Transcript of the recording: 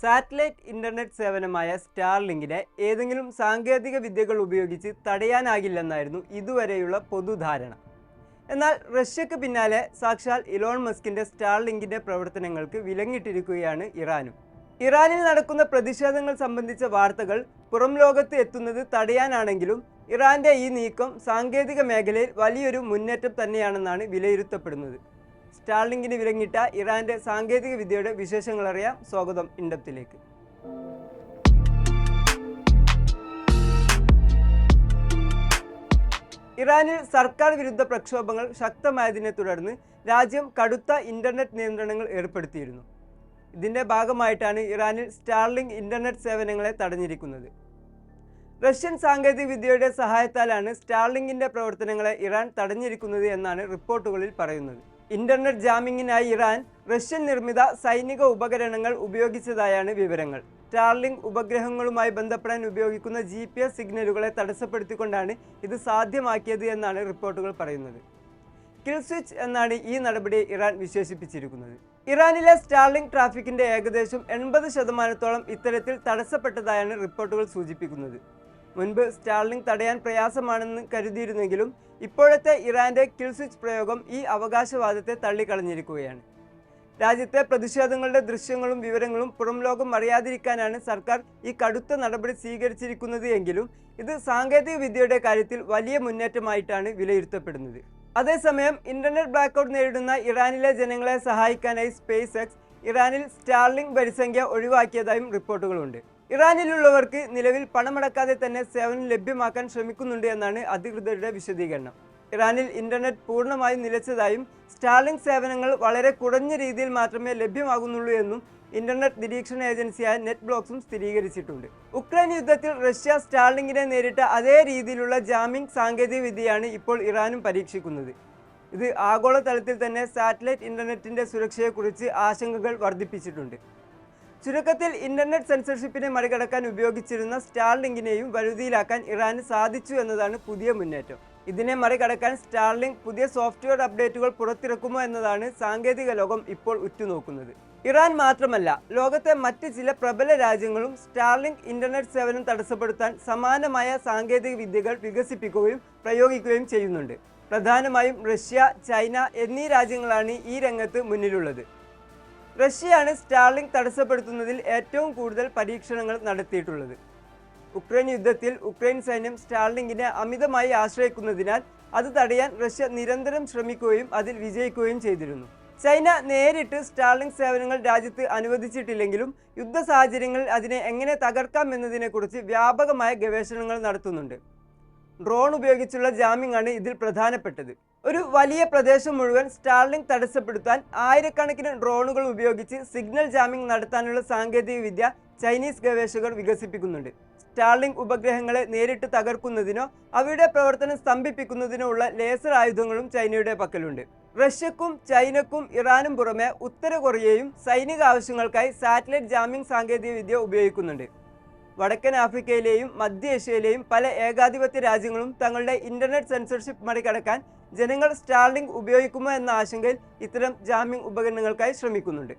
Satellite internet സേവനമായ സ്റ്റാർലിങ്കിനെ ഏതെങ്കിലും സാങ്കേതിക വിദ്യകൾ ഉപയോഗിച്ച് തടയാനാകില്ലെന്നായിരുന്നു ഇതുവരെയുള്ള പൊതുധാരണ. എന്നാൽ റഷ്യക്ക് പിന്നാലെ സാക്ഷാൽ ഇലോൺ മസ്കിന്റെ സ്റ്റാർലിങ്കിന്റെ പ്രവർത്തനങ്ങൾക്ക് വിലങ്ങിട്ടിരിക്കുകയാണ് ഇറാനും. ഇറാനിൽ നടക്കുന്ന പ്രതിഷേധങ്ങൾ സംബന്ധിച്ച വാർത്തകൾ പുറം ലോകത്ത് എത്തുന്നത് തടയാനാണെങ്കിലും ഇറാന്റെ ഈ നീക്കം സാങ്കേതിക മേഖലയിൽ വലിയൊരു മുന്നേറ്റം തന്നെയാണെന്നാണ് വിലയിരുത്തപ്പെടുന്നത്. സ്റ്റാർലിങ്കിന് വിലങ്ങിട്ട ഇറാന്റെ സാങ്കേതിക വിദ്യയുടെ വിശേഷങ്ങൾ അറിയാം. സ്വാഗതം ഇൻഡെപ്തിലേക്ക്. ഇറാനിൽ സർക്കാർ വിരുദ്ധ പ്രക്ഷോഭങ്ങൾ ശക്തമായതിനെ തുടർന്ന് രാജ്യം കടുത്ത ഇന്റർനെറ്റ് നിയന്ത്രണങ്ങൾ ഏർപ്പെടുത്തിയിരുന്നു. ഇതിന്റെ ഭാഗമായിട്ടാണ് ഇറാനിൽ സ്റ്റാർലിങ്ക് ഇന്റർനെറ്റ് സേവനങ്ങളെ തടഞ്ഞിരിക്കുന്നത്. റഷ്യൻ സാങ്കേതിക വിദ്യയുടെ സഹായത്താലാണ് സ്റ്റാർലിങ്കിന്റെ പ്രവർത്തനങ്ങളെ ഇറാൻ തടഞ്ഞിരിക്കുന്നത് എന്നാണ് റിപ്പോർട്ടുകളിൽ പറയുന്നത്. ഇന്റർനെറ്റ് ജാമിങ്ങിനായി ഇറാൻ റഷ്യൻ നിർമ്മിത സൈനിക ഉപകരണങ്ങൾ ഉപയോഗിച്ചതായാണ് വിവരങ്ങൾ. സ്റ്റാർലിങ്ക് ഉപഗ്രഹങ്ങളുമായി ബന്ധപ്പെടാൻ ഉപയോഗിക്കുന്ന GPS സിഗ്നലുകളെ തടസ്സപ്പെടുത്തിക്കൊണ്ടാണ് ഇത് സാധ്യമാക്കിയത് എന്നാണ് റിപ്പോർട്ടുകൾ പറയുന്നത്. കിൽ സ്വിച്ച് എന്നാണ് ഈ നടപടിയെ ഇറാൻ വിശേഷിപ്പിച്ചിരിക്കുന്നത്. ഇറാനിലെ സ്റ്റാർലിങ്ക് ട്രാഫിക്കിന്റെ ഏകദേശം 80% ഇത്തരത്തിൽ തടസ്സപ്പെട്ടതായാണ് റിപ്പോർട്ടുകൾ സൂചിപ്പിക്കുന്നത്. മുൻപ് സ്റ്റാർലിങ്ക് തടയാൻ പ്രയാസമാണെന്ന് കരുതിയിരുന്നെങ്കിലും ഇപ്പോഴത്തെ ഇറാന്റെ കിൽ സ്വിച്ച് പ്രയോഗം ഈ അവകാശവാദത്തെ തള്ളിക്കളഞ്ഞിരിക്കുകയാണ്. രാജ്യത്തെ പ്രതിഷേധങ്ങളുടെ ദൃശ്യങ്ങളും വിവരങ്ങളും പുറം ലോകം അറിയാതിരിക്കാനാണ് സർക്കാർ ഈ കടുത്ത നടപടി സ്വീകരിച്ചിരിക്കുന്നത് എങ്കിലും ഇത് സാങ്കേതിക വിദ്യയുടെ കാര്യത്തിൽ വലിയ മുന്നേറ്റമായിട്ടാണ് വിലയിരുത്തപ്പെടുന്നത്. അതേസമയം ഇന്റർനെറ്റ് ബ്ലാക്കൗട്ട് നേരിടുന്ന ഇറാനിലെ ജനങ്ങളെ സഹായിക്കാനായി സ്പേസ് എക്സ് ഇറാനിൽ സ്റ്റാർലിങ്ക് വരിസംഖ്യ ഒഴിവാക്കിയതായും റിപ്പോർട്ടുകളുണ്ട്. ഇറാനിലുള്ളവർക്ക് നിലവിൽ പണമടക്കാതെ തന്നെ സേവനം ലഭ്യമാക്കാൻ ശ്രമിക്കുന്നുണ്ട് എന്നാണ് അധികൃതരുടെ വിശദീകരണം. ഇറാനിൽ ഇന്റർനെറ്റ് പൂർണ്ണമായും നിലച്ചതായും സ്റ്റാർലിങ്ക് സേവനങ്ങൾ വളരെ കുറഞ്ഞ രീതിയിൽ മാത്രമേ ലഭ്യമാകുന്നുള്ളൂ എന്നും ഇന്റർനെറ്റ് നിരീക്ഷണ ഏജൻസിയായ നെറ്റ് ബ്ലോക്സും സ്ഥിരീകരിച്ചിട്ടുണ്ട്. ഉക്രൈൻ യുദ്ധത്തിൽ റഷ്യ സ്റ്റാർലിങ്കിനെ നേരിട്ട അതേ രീതിയിലുള്ള ജാമിംഗ് സാങ്കേതിക വിദ്യയാണ് ഇപ്പോൾ ഇറാനും പരീക്ഷിക്കുന്നത്. ഇത് ആഗോളതലത്തിൽ തന്നെ സാറ്റലൈറ്റ് ഇന്റർനെറ്റിന്റെ സുരക്ഷയെക്കുറിച്ച് ആശങ്കകൾ വർദ്ധിപ്പിച്ചിട്ടുണ്ട്. ചുരുക്കത്തിൽ ഇന്റർനെറ്റ് സെൻസർഷിപ്പിനെ മറികടക്കാൻ ഉപയോഗിച്ചിരുന്ന സ്റ്റാർലിങ്കിനെയും വരുതിയിലാക്കാൻ ഇറാന് സാധിച്ചു എന്നതാണ് പുതിയ മുന്നേറ്റം. ഇതിനെ മറികടക്കാൻ സ്റ്റാർലിങ്ക് പുതിയ സോഫ്റ്റ്വെയർ അപ്ഡേറ്റുകൾ പുറത്തിറക്കുമോ എന്നതാണ് സാങ്കേതിക ലോകം ഇപ്പോൾ ഉറ്റുനോക്കുന്നത്. ഇറാൻ മാത്രമല്ല, ലോകത്തെ മറ്റ് ചില പ്രബല രാജ്യങ്ങളും സ്റ്റാർലിങ്ക് ഇന്റർനെറ്റ് സേവനം തടസ്സപ്പെടുത്താൻ സമാനമായ സാങ്കേതിക വിദ്യകൾ വികസിപ്പിക്കുകയും പ്രയോഗിക്കുകയും ചെയ്യുന്നുണ്ട്. പ്രധാനമായും റഷ്യ, ചൈന എന്നീ രാജ്യങ്ങളാണ് ഈ രംഗത്ത് മുന്നിലുള്ളത്. റഷ്യയാണ് സ്റ്റാർലിങ്ക് തടസ്സപ്പെടുത്തുന്നതിൽ ഏറ്റവും കൂടുതൽ പരീക്ഷണങ്ങൾ നടത്തിയിട്ടുള്ളത്. ഉക്രൈൻ യുദ്ധത്തിൽ ഉക്രൈൻ സൈന്യം സ്റ്റാർലിങ്കിനെ അമിതമായി ആശ്രയിക്കുന്നതിനാൽ അത് തടയാൻ റഷ്യ നിരന്തരം ശ്രമിക്കുകയും അതിൽ വിജയിക്കുകയും ചെയ്തിരുന്നു. ചൈന നേരിട്ട് സ്റ്റാർലിങ്ക് സേവനങ്ങൾ രാജ്യത്ത് അനുവദിച്ചിട്ടില്ലെങ്കിലും യുദ്ധ സാഹചര്യങ്ങളിൽ അതിനെ എങ്ങനെ തകർക്കാം എന്നതിനെക്കുറിച്ച് വ്യാപകമായ ഗവേഷണങ്ങൾ നടത്തുന്നുണ്ട്. ഡ്രോൺ ഉപയോഗിച്ചുള്ള ജാമിംഗ് ആണ് ഇതിൽ പ്രധാനപ്പെട്ടത്. ഒരു വലിയ പ്രദേശം മുഴുവൻ സ്റ്റാർലിങ്ക് തടസ്സപ്പെടുത്താൻ ആയിരക്കണക്കിന് ഡ്രോണുകൾ ഉപയോഗിച്ച് സിഗ്നൽ ജാമിംഗ് നടത്താനുള്ള സാങ്കേതിക വിദ്യ ചൈനീസ് ഗവേഷകർ വികസിപ്പിക്കുന്നുണ്ട്. സ്റ്റാർലിങ്ക് ഉപഗ്രഹങ്ങളെ നേരിട്ട് തകർക്കുന്നതിനോ അവയുടെ പ്രവർത്തനം സ്തംഭിപ്പിക്കുന്നതിനോ ഉള്ള ലേസർ ആയുധങ്ങളും ചൈനയുടെ പക്കലുണ്ട്. റഷ്യക്കും ചൈനക്കും ഇറാനും പുറമെ ഉത്തര കൊറിയയും സൈനിക ആവശ്യങ്ങൾക്കായി സാറ്റലൈറ്റ് ജാമിംഗ് സാങ്കേതിക വിദ്യ ഉപയോഗിക്കുന്നുണ്ട്. വടക്കൻ ആഫ്രിക്കയിലെയും മധ്യ ഏഷ്യയിലെയും പല ഏകാധിപത്യ രാജ്യങ്ങളും തങ്ങളുടെ ഇന്റർനെറ്റ് സെൻസർഷിപ്പ് മറികടക്കാൻ ജനങ്ങൾ സ്റ്റാർലിങ്ക് ഉപയോഗിക്കുമോ എന്ന ആശങ്കയിൽ ഇത്തരം ജാമിംഗ് ഉപകരണങ്ങൾക്കായി ശ്രമിക്കുന്നുണ്ട്.